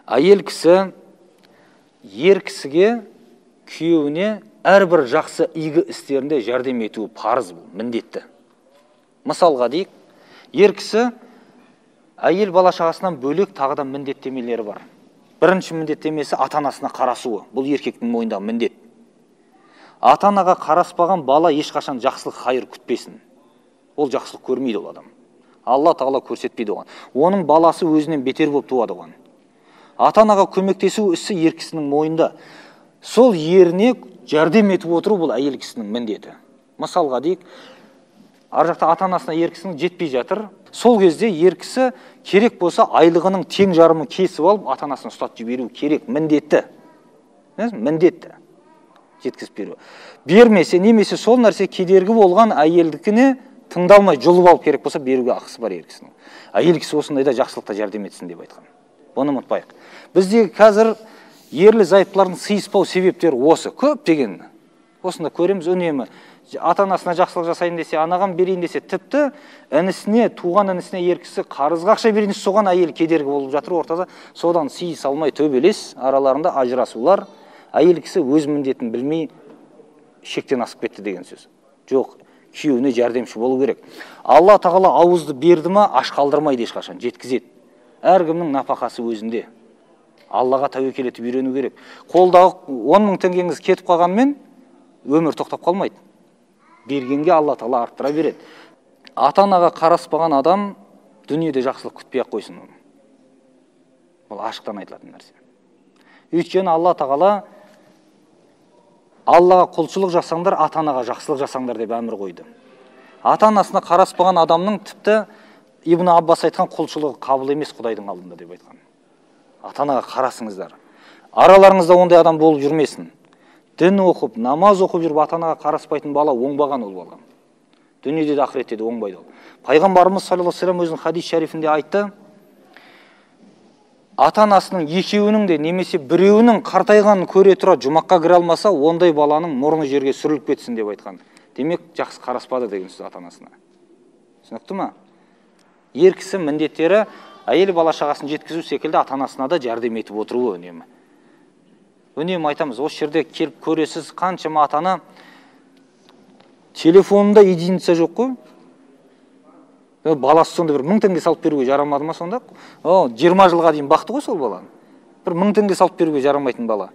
Әйел кісі ер кісіге, күйеуіне әрбір жақсы игі істерінде жәрдем етуі парыз, бұл міндетті. Мысалға дейік, ер кісі әйел бала шағасынан бөлек тағыдан міндеттемелері бар. Бірінші міндеттемесі ата-анасына қарасуы. Бұл еркектің мойнындағы міндет. Ата-анаға қараспаған бала ешқашан жақсылық хайыр күтпесін. Ол жақсылық көрмейді ол адам. Алла тағала көрсетпейді оған. Оның баласы өзінен бетер болып туады оған. Ата-анаға көмектесу ісі ер кісінің мойнында. Сол еріне жәрдем етіп отыру бұл әйел кісінің міндеті. Мысалға дейік, ар жақта ата-анасына ер кісінің жетпей жатыр. Сол кезде ер кісі керек болса айлығының тең жарымын кесіп алып, ата-анасын ұстатып жіберу керек, міндетті. Міндетті. Жеткізіп беру. Бермесе, немесе сол нәрсе кедергі болған әйелдікіне тыңдалмай жұлып алып керек болса, беруге ақысы бар ер кісінің. Әйел кісі осындайда жақсылықта жәрдем етсін деп айтқан. Бұны ұмытпайық. Біздегі қазір ерлі зайыптылардың сыйыспау себептері осы. Көп деген. Осында көреміз үнемі. Ата-анасына жақсылық жасайын десе, анаған берейін десе, тіпті інісіне, туған інісіне ер кісі қарызға ақша берейін десе, соған әйел кедергі болып жатыр ортада. Содан сый салмай төбелес, араларында ажырасулар. Әйел кісі өз міндетін білмей шектен асып кетті деген сөз. Жоқ, күйеуіне жәрдемші болу керек. Алла тағала ауызды берді ма, аш қалдырмайды ешқашан, жеткізеді. Әркімнің нәпақасы өзінде. Аллаға тәуекел етіп үйрену керек. Қолдағы 10 мың теңгеңіз кетіп қалғанмен өмір тоқтап қалмайды. Бергенге Алла тағала арттыра береді. Ата-анаға қараспаған адам дүниеде жақсылық күтпей-ақ қойсын. Бұл ашықтан айтылатын нәрсе. Өйткені Алла тағала Аллаға құлшылық жасаңдар, ата-анаға жақсылық жасаңдар деп әмір қойды. Ата-анасына қараспаған адамның тіпті Ибн Аббас айтқан құлшылығы қабыл емес Құдайдың алдында деп айтқан. Ата-анаға қарасыңыздар. Араларыңызда ондай адам болып жүрмесін. Дін оқып, намаз оқып жүріп, ата-анаға қараспайтын бала оңбаған ол бала. Дүниеде де ақыретте де оңбайды ол. Пайғамбарымыз саллаллаху алейхи ва саллям өзінің хадис шарифінде айтты: ата-анасының екеуінің де немесе біреуінің қартайғанын көре тұра жұмаққа кіре алмаса, ондай баланың мұрны жерге сүріліп кетсін деп айтқан. Демек, жақсы қараспады деген сөз ата-анасына. Түсінікті ме? Ер кісі міндеттері әйел бала шағасын жеткізу секілді ата-анасына да жәрдем етіп отыруы үнемі. Үнемі айтамыз, осы жерде келіп көресіз, қаншама ата-ана телефонында единица жоқ қой. Баласы сонда бір 1000 теңге салып беруге жарамады ма сонда? 20 жылға дейін бақты ғой сол баланы. Бір 1000 теңге салып беруге жарамайтын бала.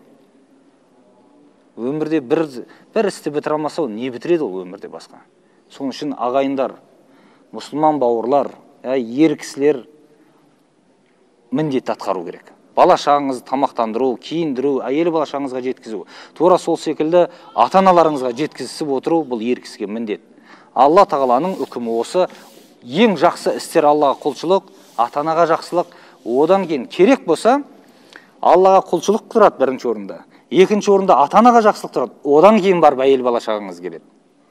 Өмірде бір істі бітіре алмаса, не бітіреді ол өмірде басқа? Соның үшін ағайындар, мұсылман бауырлар, ер кісілер міндет атқару керек. Бала шағыңызды тамақтандыру, киіндіру, әйел бала шағыңызға жеткізу. Тура сол секілді ата-аналарыңызға жеткізісіп отыру бұл ер кісіге міндет. Алла тағаланың үкімі осы. Ең жақсы істер Аллаға құлшылық, ата-анаға жақсылық. Одан кейін керек болса, Аллаға құлшылық тұрады бірінші орында. Екінші орында ата-анаға жақсылық тұрады. Одан кейін барып әйел бала шағаңыз келеді.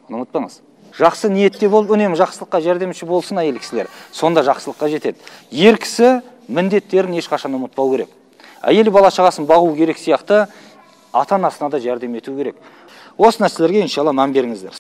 Оны ұмытпаңыз. Жақсы ниетте болып, үнемі жақсылыққа жәрдемші болсын әйел кісілер. Сонда жақсылыққа жетеді. Ер кісі міндеттерін ешқашан ұмытпау керек. Әйел бала шағасын бағу керек сияқты ата-анасына да жәрдем ету керек. Осы нәрселерге иншалла мән беріңіздер.